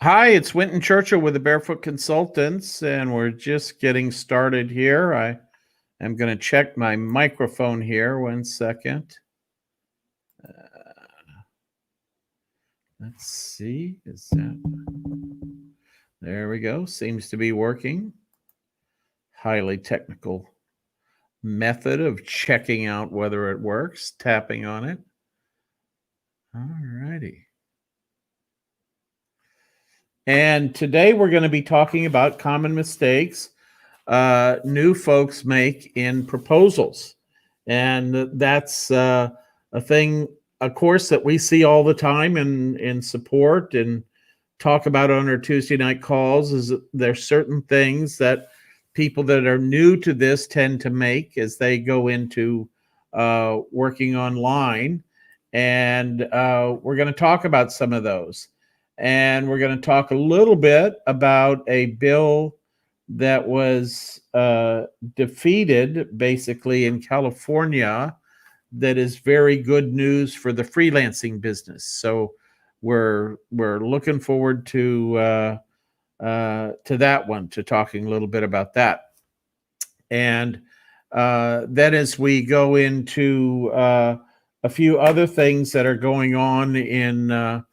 Hi, it's Winton Churchill with the Barefoot Consultants, and we're just getting started here. I am going to check my microphone here. 1 second. Let's see. Is that? There we go. Seems to be working. Highly technical method of checking out whether it works. Tapping on it. All righty. And today we're going to be talking about common mistakes new folks make in proposals. And that's a thing, of course, that we see all the time in support and talk about on our Tuesday night calls. Is that there's certain things that people that are new to this tend to make as they go into working online. And we're going to talk about some of those. And we're going to talk a little bit about a bill that was defeated basically in California that is very good news for the freelancing business. So we're looking forward to that one, to talking a little bit about that. And then as we go into a few other things that are going on in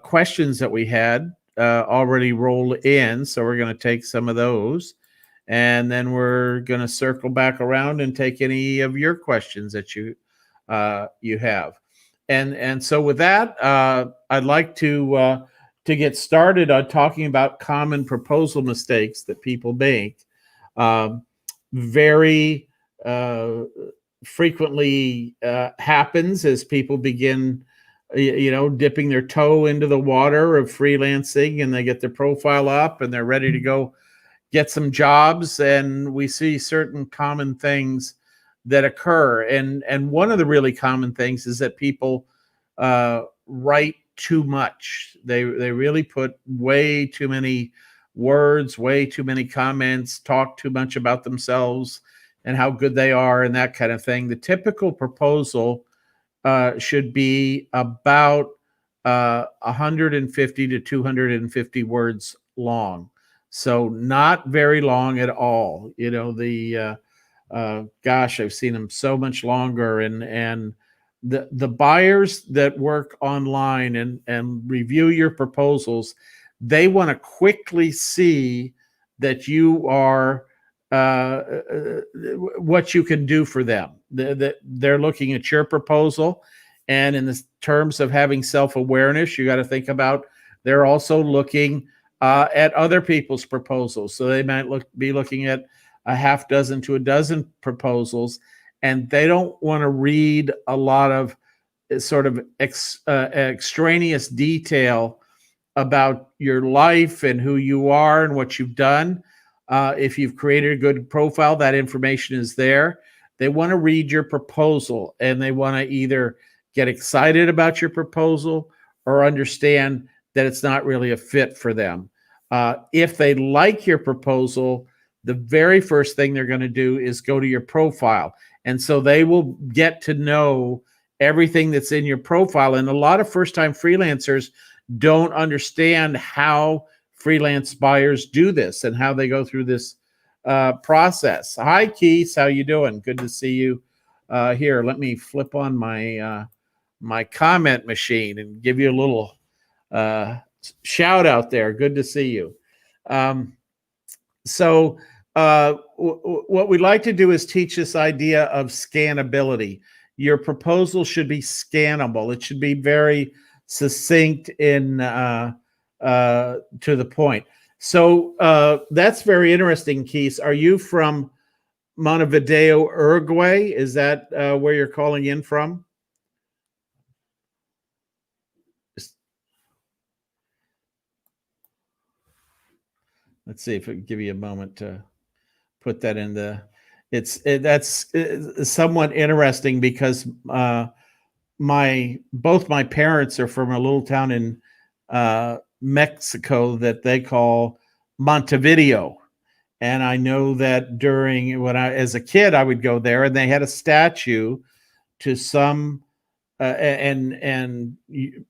questions that we had already roll in. So we're going to take some of those. And then we're going to circle back around and take any of your questions that you have. And so with that, I'd like to get started on talking about common proposal mistakes that people make. Very frequently happens as people begin dipping their toe into the water of freelancing, and they get their profile up and they're ready to go get some jobs. And we see certain common things that occur. And one of the really common things is that people write too much. They really put way too many words, way too many comments, talk too much about themselves and how good they are and that kind of thing. The typical proposal should be about 150 to 250 words long. So not very long at all. Gosh, I've seen them so much longer. And the buyers that work online and review your proposals, they want to quickly see that you are what you can do for them. They're looking at your proposal, and in the terms of having self-awareness, you got to think about they're also looking at other people's proposals. So they might be looking at a half dozen to a dozen proposals, and they don't want to read a lot of sort of extraneous detail about your life and who you are and what you've done. If you've created a good profile, that information is there. They want to read your proposal, and they want to either get excited about your proposal or understand that it's not really a fit for them. If they like your proposal, the very first thing they're going to do is go to your profile. And so they will get to know everything that's in your profile. And a lot of first-time freelancers don't understand how freelance buyers do this and how they go through this process. Hi, Keith. How you doing? Good to see you here. Let me flip on my my comment machine and give you a little shout out there. Good to see you. So what we'd like to do is teach this idea of scanability. Your proposal should be scannable. It should be very succinct in to the point. So that's very interesting, Keith. Are you from Montevideo, Uruguay? Is that where you're calling in from? Let's see if it can give you a moment to put that in the. That's somewhat interesting because both my parents are from a little town in Mexico that they call Montevideo. And I know that during as a kid, I would go there, and they had a statue to some and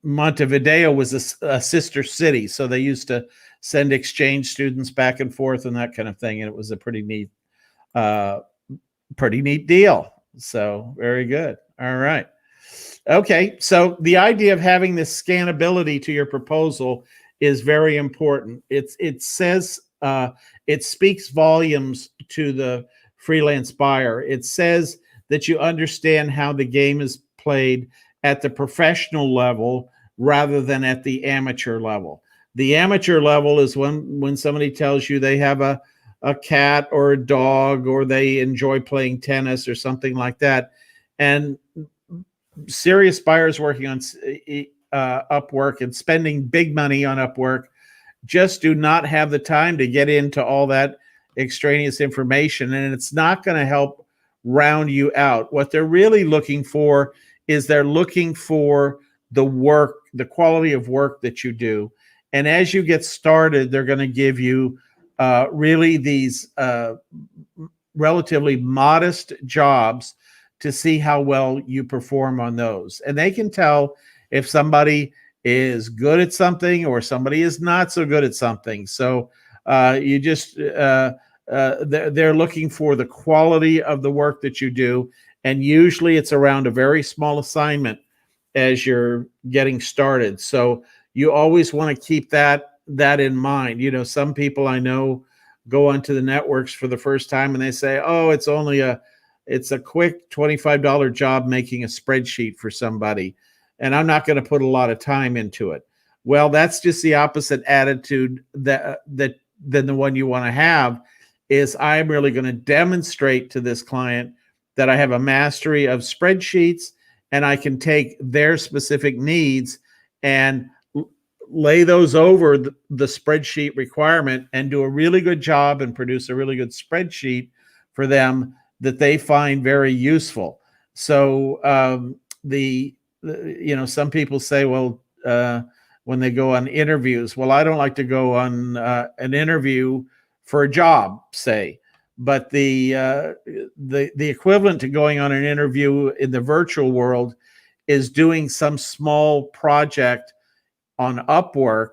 Montevideo was a sister city, so they used to send exchange students back and forth and that kind of thing, and it was a uh, pretty neat deal. So very good. All right. Okay, so the idea of having this scannability to your proposal is very important. It says it speaks volumes to the freelance buyer. It says that you understand how the game is played at the professional level rather than at the amateur level. The amateur level is when somebody tells you they have a cat or a dog, or they enjoy playing tennis or something like that. And serious buyers working on Upwork and spending big money on Upwork just do not have the time to get into all that extraneous information, and it's not going to help round you out. What they're really looking for is they're looking for the work, the quality of work that you do. And as you get started, they're going to give you really these relatively modest jobs to see how well you perform on those. And they can tell if somebody is good at something or somebody is not so good at something. So you just, they're looking for the quality of the work that you do. And usually it's around a very small assignment as you're getting started. So you always want to keep that in mind. You know, some people I know go onto the networks for the first time and they say, oh, it's a quick $25 job making a spreadsheet for somebody, and I'm not going to put a lot of time into it. Well, that's just the opposite attitude than the one you want to have. Is I'm really going to demonstrate to this client that I have a mastery of spreadsheets, and I can take their specific needs and lay those over the spreadsheet requirement and do a really good job and produce a really good spreadsheet for them that they find very useful. So some people say, well, when they go on interviews, well, I don't like to go on an interview for a job, say, but the equivalent to going on an interview in the virtual world is doing some small project on Upwork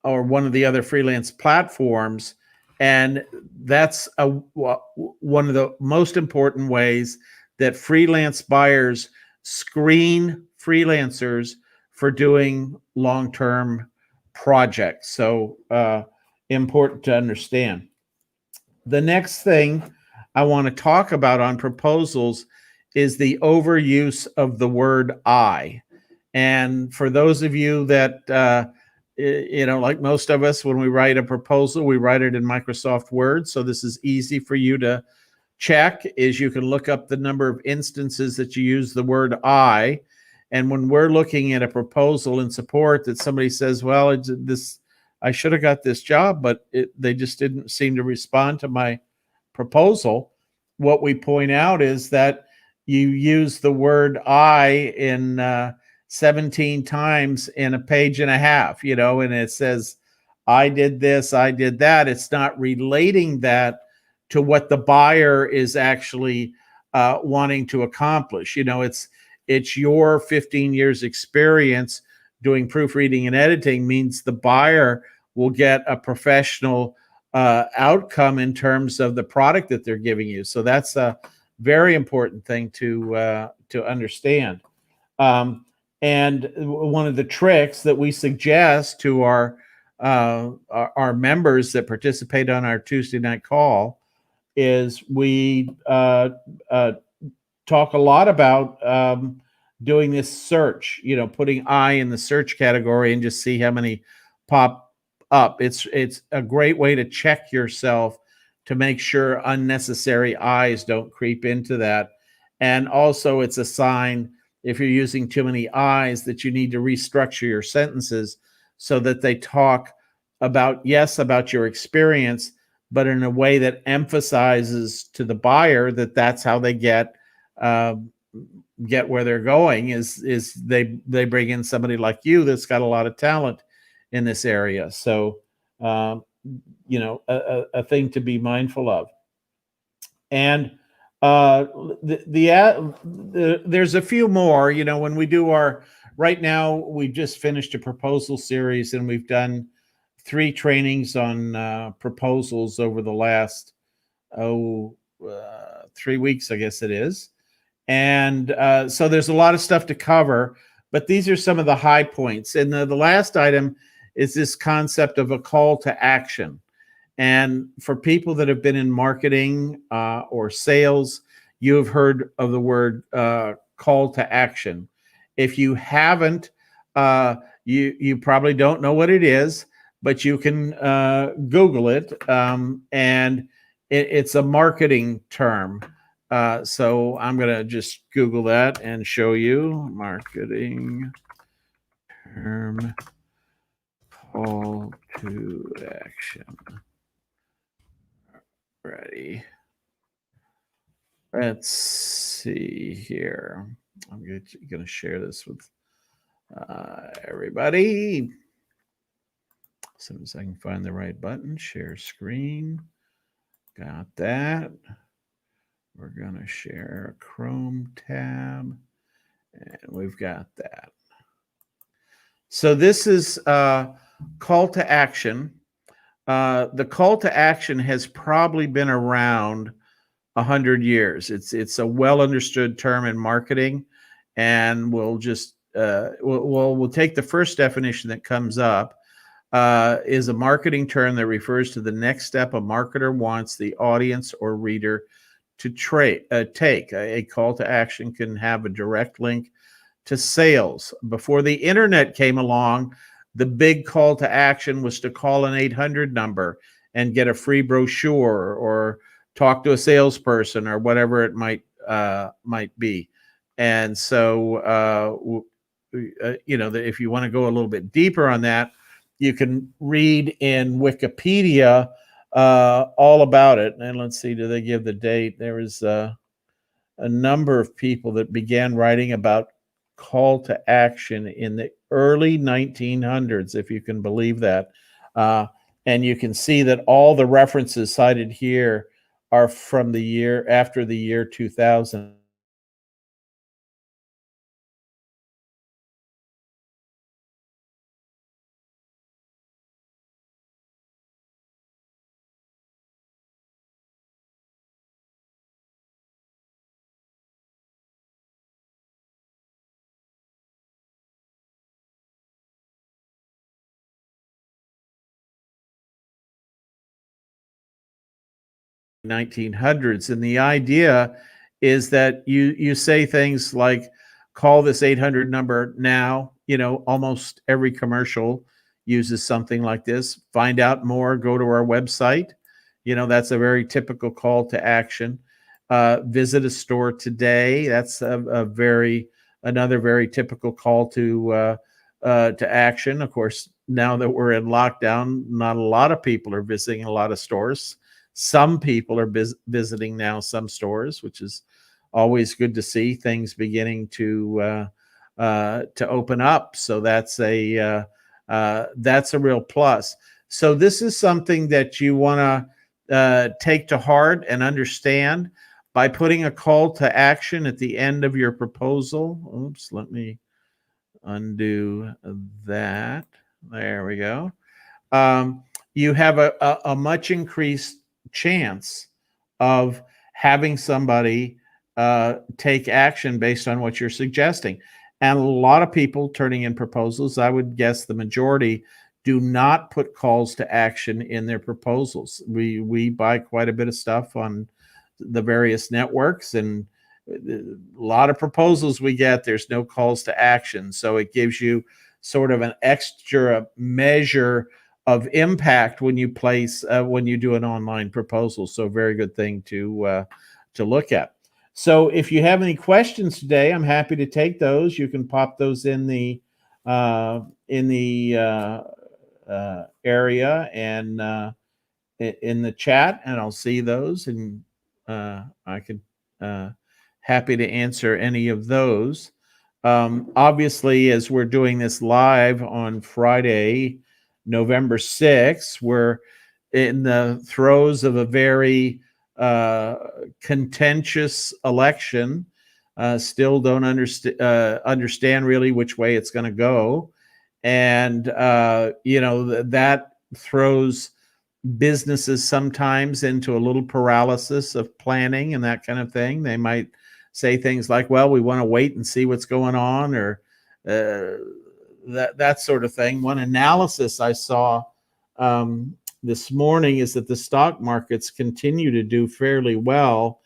or one of the other freelance platforms. And that's one of the most important ways that freelance buyers screen freelancers for doing long-term projects. So important to understand. The next thing I want to talk about on proposals is the overuse of the word I. And for those of you that, like most of us, when we write a proposal, we write it in Microsoft Word. So this is easy for you to check, is you can look up the number of instances that you use the word I. And when we're looking at a proposal in support that somebody says, well, I should have got this job, but they just didn't seem to respond to my proposal. What we point out is that you use the word I in 17 times in a page and a half, and it says, I did this, I did that. It's not relating that to what the buyer is actually wanting to accomplish. It's your 15 years experience doing proofreading and editing means the buyer will get a professional outcome in terms of the product that they're giving you. So that's a very important thing to understand. And one of the tricks that we suggest to our members that participate on our Tuesday night call is we talk a lot about doing this search, putting I in the search category and just see how many pop up. It's a great way to check yourself to make sure unnecessary I's don't creep into that. And also it's a sign, if you're using too many I's, that you need to restructure your sentences so that they talk about your experience, but in a way that emphasizes to the buyer that that's how they get where they're going, is they bring in somebody like you that's got a lot of talent in this area. So, a thing to be mindful of. And Uh, there's a few more. When we do our right now, we just finished a proposal series, and we've done 3 trainings on proposals over the last oh 3 weeks, I guess it is. And so there's a lot of stuff to cover, but these are some of the high points. And the last item is this concept of a call to action. And for people that have been in marketing or sales, you have heard of the word call to action. If you haven't, you probably don't know what it is, but you can Google it, and it's a marketing term. So I'm going to just Google that and show you marketing term call to action. Ready. Let's see here. I'm going to share this with everybody. As soon as I can find the right button, share screen. Got that. We're going to share a Chrome tab, and we've got that. So this is call to action. The call to action has probably been around 100 years. It's a well understood term in marketing, and we'll just we'll take the first definition that comes up. Is a marketing term that refers to the next step a marketer wants the audience or reader to take. A call to action can have a direct link to sales. Before the internet came along, the big call to action was to call an 800 number and get a free brochure, or talk to a salesperson, or whatever it might be. And so, if you want to go a little bit deeper on that, you can read in Wikipedia all about it. And let's see, do they give the date? There was a number of people that began writing about call to action in the early 1900s, if you can believe that. And you can see that all the references cited here are from the year after the year 2000. 1900s, and the idea is that you say things like, call this 800 number now. Almost every commercial uses something like this. Find out more, go to our website. That's a very typical call to action. Visit a store today. That's another very typical call to action. Of course, now that we're in lockdown, not a lot of people are visiting a lot of stores. Some people are visiting now some stores, which is always good to see things beginning to open up. So that's a real plus. So this is something that you want to take to heart and understand by putting a call to action at the end of your proposal. Oops, let me undo that. There we go. You have a much increased chance of having somebody take action based on what you're suggesting. And a lot of people turning in proposals, I would guess the majority, do not put calls to action in their proposals. We buy quite a bit of stuff on the various networks, and a lot of proposals we get, there's no calls to action. So it gives you sort of an extra measure of impact when you do an online proposal. So very good thing to look at. So if you have any questions today, I'm happy to take those. You can pop those in the area and in the chat, and I'll see those, and I could happy to answer any of those. Obviously, as we're doing this live on Friday, November 6th, we're in the throes of a very uh, contentious election. Still don't understand really which way it's going to go, and that throws businesses sometimes into a little paralysis of planning and that kind of thing. They might say things like, "Well, we want to wait and see what's going on," or that sort of thing. One analysis I saw this morning is that the stock markets continue to do fairly well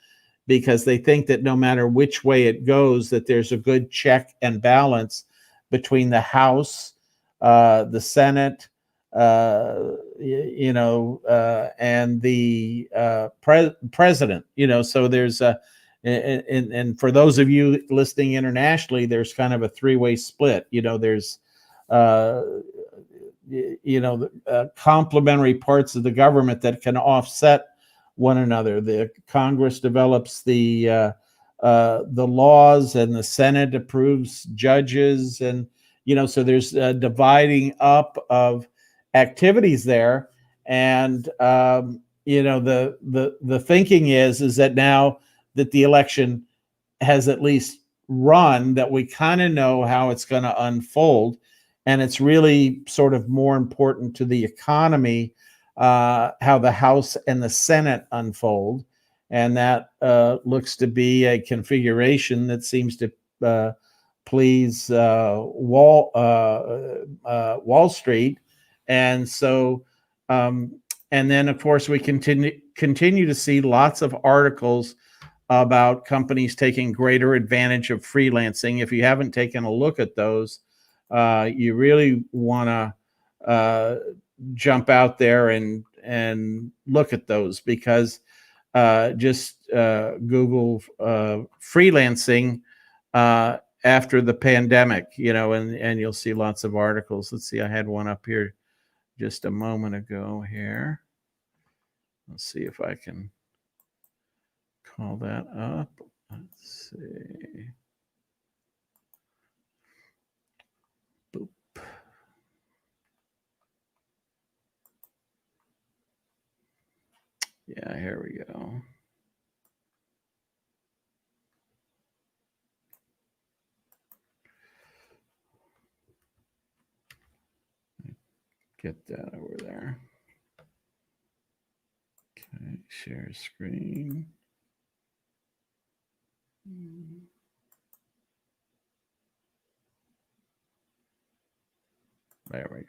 because they think that no matter which way it goes, that there's a good check and balance between the House, the Senate, and the president. So there's a, and for those of you listening internationally, there's kind of a three-way split. There's uh, complementary parts of the government that can offset one another. The Congress develops the laws, and the Senate approves judges, and so there's a dividing up of activities there. And the thinking is that now that the election has at least run, that we kind of know how it's going to unfold, and it's really sort of more important to the economy how the House and the Senate unfold, and that looks to be a configuration that seems to please Wall Street, and so and then of course we continue to see lots of articles about companies taking greater advantage of freelancing. If you haven't taken a look at those, you really want to jump out there and look at those, because just Google freelancing after the pandemic, and you'll see lots of articles. Let's see, I had one up here just a moment ago here. Let's see if I can call that up. Let's see. Boop. Yeah, here we go. Get that over there. Okay, share screen. There we go.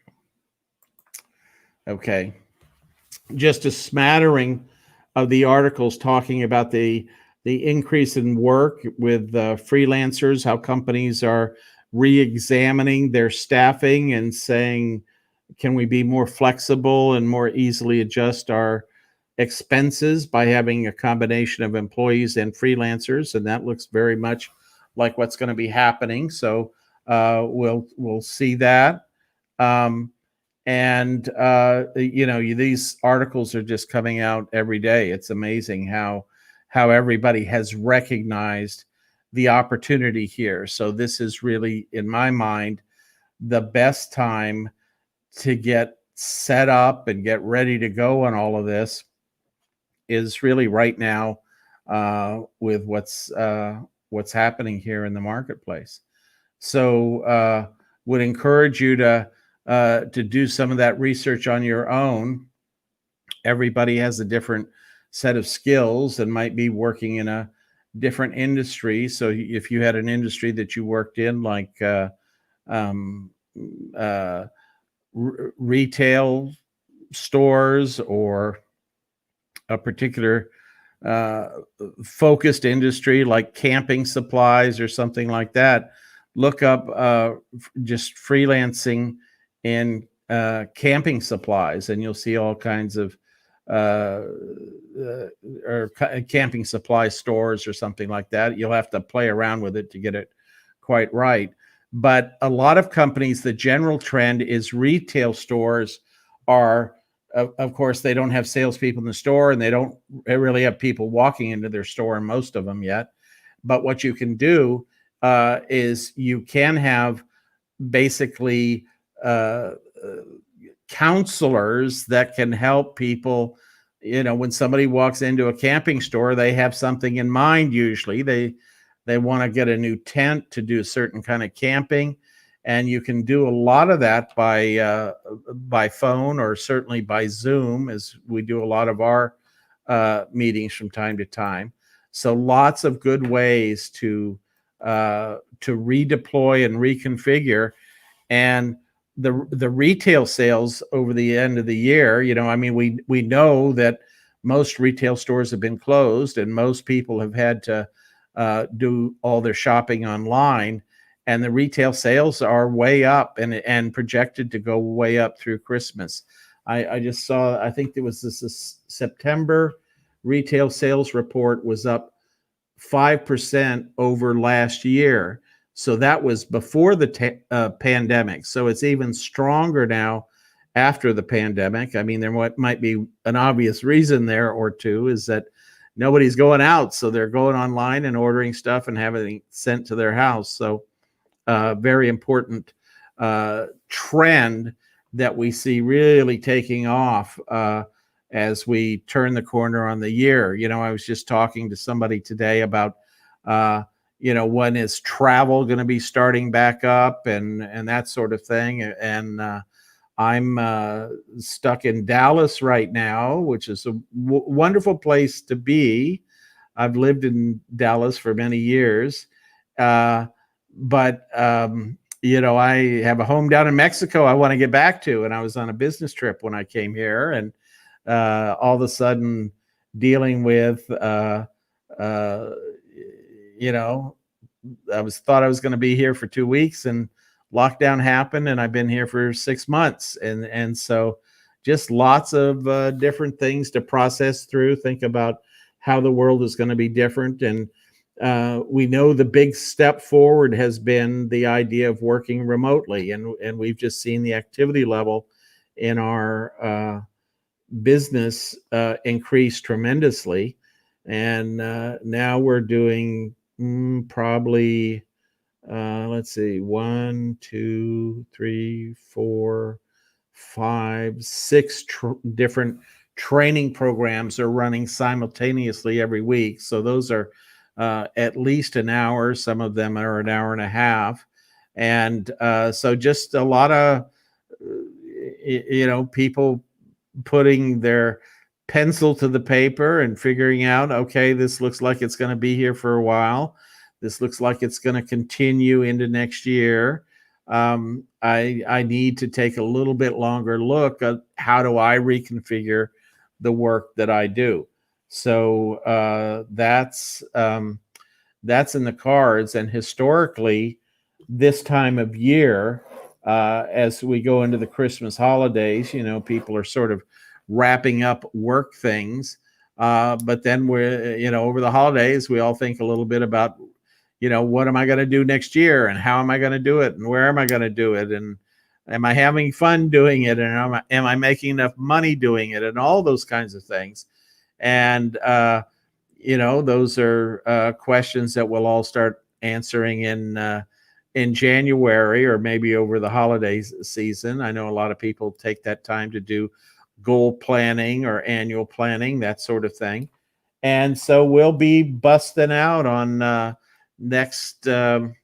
Okay. Just a smattering of the articles talking about the increase in work with freelancers, how companies are re-examining their staffing and saying, can we be more flexible and more easily adjust our expenses by having a combination of employees and freelancers? And that looks very much like what's going to be happening. So we'll see that. And these articles are just coming out every day. It's amazing how everybody has recognized the opportunity here. So this is really, in my mind, the best time to get set up and get ready to go on all of this is really right now with what's happening here in the marketplace. So would encourage you to do some of that research on your own. Everybody has a different set of skills and might be working in a different industry. So if you had an industry that you worked in, like retail stores, or a particular focused industry like camping supplies or something like that, look up just freelancing in camping supplies, and you'll see all kinds of camping supply stores or something like that. You'll have to play around with it to get it quite right. But a lot of companies, the general trend is retail stores are, of course, they don't have salespeople in the store, and they don't really have people walking into their store in most of them yet. But what you can do is you can have basically counselors that can help people when somebody walks into a camping store, they have something in mind. Usually they want to get a new tent to do a certain kind of camping, and you can do a lot of that by phone, or certainly by Zoom, as we do a lot of our meetings from time to time. So lots of good ways to redeploy and reconfigure. And the retail sales over the end of the year, I mean, we know that most retail stores have been closed, and most people have had to do all their shopping online, and the retail sales are way up and projected to go way up through Christmas. I just saw, I think there was this September retail sales report was up 5% over last year. So that was before the pandemic. So it's even stronger now after the pandemic. I mean, there might be an obvious reason there or two, is that nobody's going out. So they're going online and ordering stuff and having it sent to their house. So very important trend that we see really taking off as we turn the corner on the year. I was just talking to somebody today about, when is travel going to be starting back up and that sort of thing. And I'm stuck in Dallas right now, which is a wonderful place to be. I've lived in Dallas for many years. But I have a home down in Mexico I want to get back to. And I was on a business trip when I came here, and all of a sudden dealing with, thought I was going to be here for 2 weeks, and lockdown happened, and I've been here for 6 months. And so just lots of different things to process through, think about how the world is going to be different. And we know the big step forward has been the idea of working remotely. And we've just seen the activity level in our business increase tremendously. And now we're doing probably, let's see, 1, 2, 3, 4, 5, 6 different training programs are running simultaneously every week. So those are at least an hour. Some of them are an hour and a half. And so just a lot of, people putting their pencil to the paper and figuring out, okay, this looks like it's going to be here for a while. This looks like it's going to continue into next year. I need to take a little bit longer look at how do I reconfigure the work that I do. So that's in the cards. And historically, this time of year, as we go into the Christmas holidays, people are sort of wrapping up work things. But then we're, over the holidays, we all think a little bit about, what am I going to do next year, and how am I going to do it, and where am I going to do it, and am I having fun doing it, and am I making enough money doing it, and all those kinds of things. And those are questions that we'll all start answering in January, or maybe over the holiday season. I know a lot of people take that time to do goal planning or annual planning, that sort of thing. And so we'll be busting out on next year,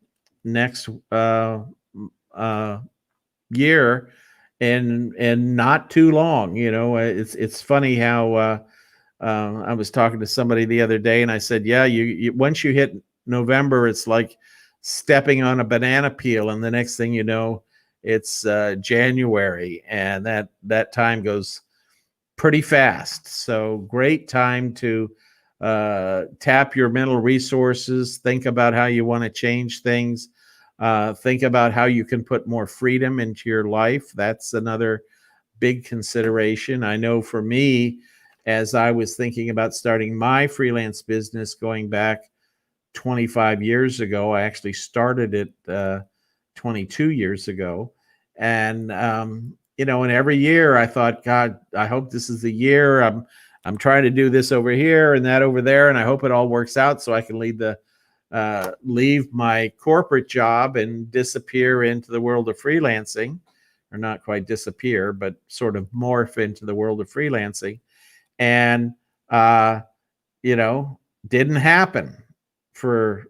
and not too long. It's funny how I was talking to somebody the other day, and I said, yeah, you once you hit November, it's like stepping on a banana peel, and the next thing you know, it's January, and that time goes pretty fast. So great time to tap your mental resources, think about how you want to change things, think about how you can put more freedom into your life. That's another big consideration. I know for me, as I was thinking about starting my freelance business going back 25 years ago, I actually started it 22 years ago. And, and every year I thought, God, I hope this is the year. I'm trying to do this over here and that over there, and I hope it all works out so I can leave my corporate job and disappear into the world of freelancing, or not quite disappear, but sort of morph into the world of freelancing. and you know, didn't happen for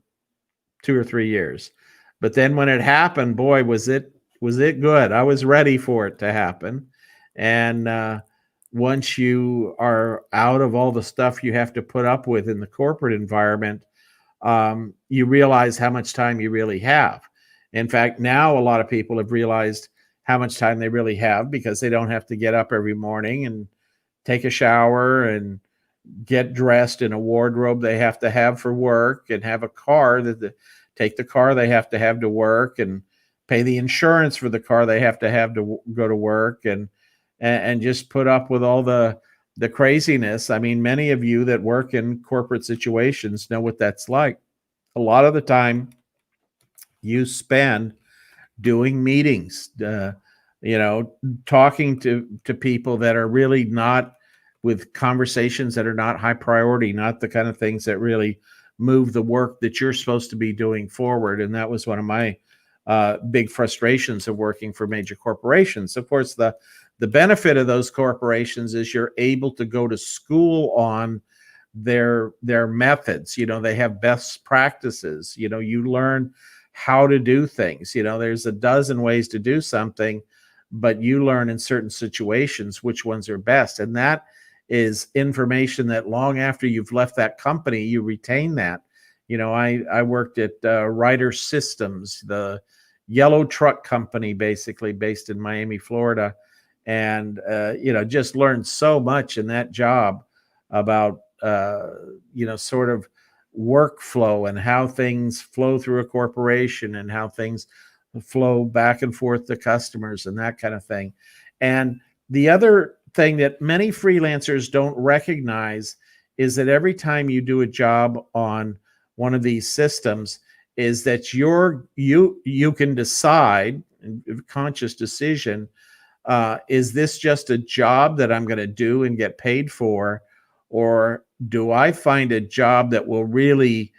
2 or 3 years. But then when it happened, boy, was it good. I was ready for it to happen. And once you are out of all the stuff you have to put up with in the corporate environment, you realize how much time you really have. In fact, now a lot of people have realized how much time they really have because they don't have to get up every morning and take a shower and get dressed in a wardrobe they have to have for work, and have a car take the car they have to work, and pay the insurance for the car they have to go to work, and just put up with all the craziness. I mean, many of you that work in corporate situations know what that's like. A lot of the time you spend doing meetings, you know, talking to people that are really not, with conversations that are not high priority, not the kind of things that really move the work that you're supposed to be doing forward. And that was one of my big frustrations of working for major corporations. Of course, the benefit of those corporations is you're able to go to school on their methods. You know, they have best practices. You know, you learn how to do things. You know, there's a dozen ways to do something, but you learn in certain situations which ones are best. And that is information that long after you've left that company, you retain that. You know, I worked at Ryder Systems, the yellow truck company, basically based in Miami, Florida. And, you know, just learned so much in that job about, you know, sort of workflow and how things flow through a corporation and how things flow back and forth to customers and that kind of thing. And the other thing that many freelancers don't recognize is that every time you do a job on one of these systems, is that you can decide, conscious decision, is this just a job that I'm going to do and get paid for, or do I find a job that will really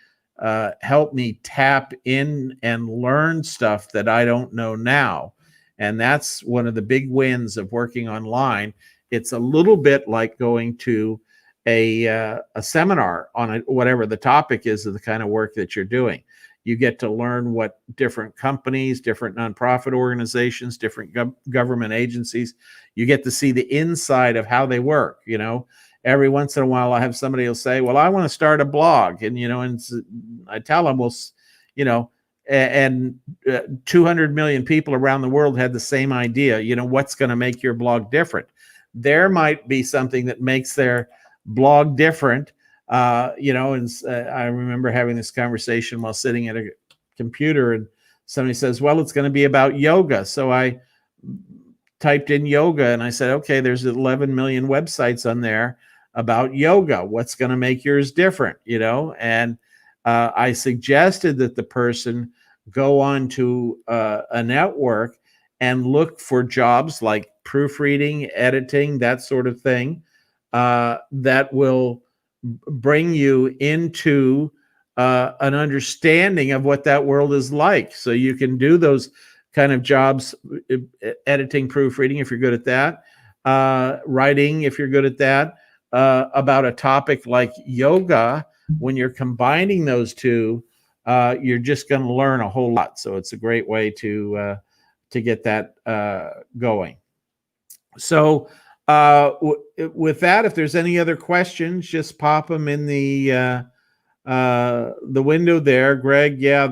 help me tap in and learn stuff that I don't know now? And that's one of the big wins of working online. It's a little bit like going to a seminar on whatever the topic is of the kind of work that you're doing. You get to learn what different companies, different nonprofit organizations, different government agencies, you get to see the inside of how they work. You know, every once in a while I have somebody who'll say, well, I want to start a blog. And, you know, and I tell them, well, you know, and 200 million people around the world had the same idea. You know, what's going to make your blog different? There might be something that makes their blog different. You know, and I remember having this conversation while sitting at a computer, and somebody says, well, it's going to be about yoga. So I typed in yoga and I said, okay, there's 11 million websites on there about yoga. What's going to make yours different? You know, and I suggested that the person go on to a network and look for jobs like proofreading, editing, that sort of thing, that will bring you into an understanding of what that world is like. So you can do those kind of jobs, editing, proofreading, if you're good at that, writing, if you're good at that, about a topic like yoga. When you're combining those two, you're just going to learn a whole lot. So it's a great way to get that going. So with that, if there's any other questions, just pop them in the window there, Greg. Yeah,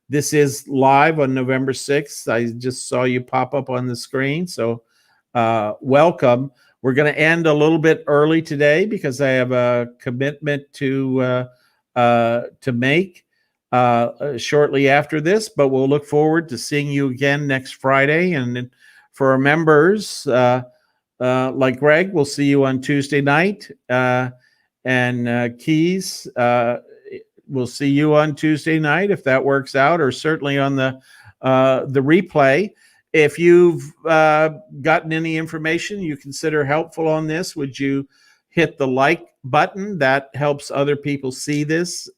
this is live on November 6th. I just saw you pop up on the screen. So welcome. We're going to end a little bit early today because I have a commitment to make shortly after this, but we'll look forward to seeing you again next Friday. And for our members, like Greg, we'll see you on Tuesday night. And Keys, we'll see you on Tuesday night if that works out, or certainly on the replay. If you've gotten any information you consider helpful on this, would you hit the like button? That helps other people see this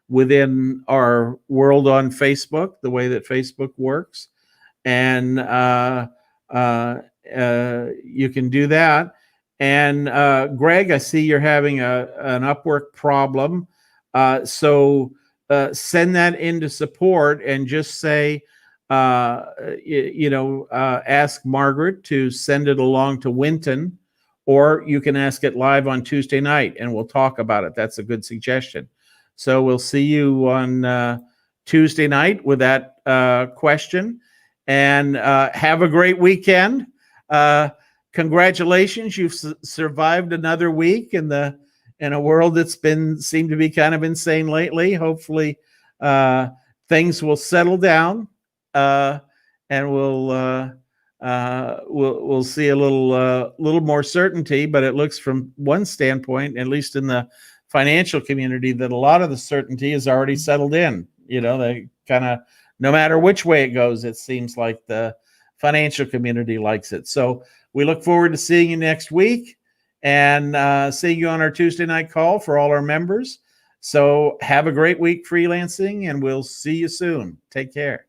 within our world on Facebook, the way that Facebook works. And you can do that. And Greg, I see you're having an Upwork problem. So send that into support and just say, ask Margaret to send it along to Winton, or you can ask it live on Tuesday night and we'll talk about it. That's a good suggestion. So we'll see you on Tuesday night with that question, and have a great weekend. Congratulations, you've survived another week in a world that's seemed to be kind of insane lately. Hopefully things will settle down, and we'll see a little more certainty. But it looks, from one standpoint, at least in the financial community, that a lot of the certainty is already settled in. They kind of, no matter which way it goes, it seems like the financial community likes it. So we look forward to seeing you next week, and seeing you on our Tuesday night call for all our members. So have a great week freelancing, and we'll see you soon. Take care.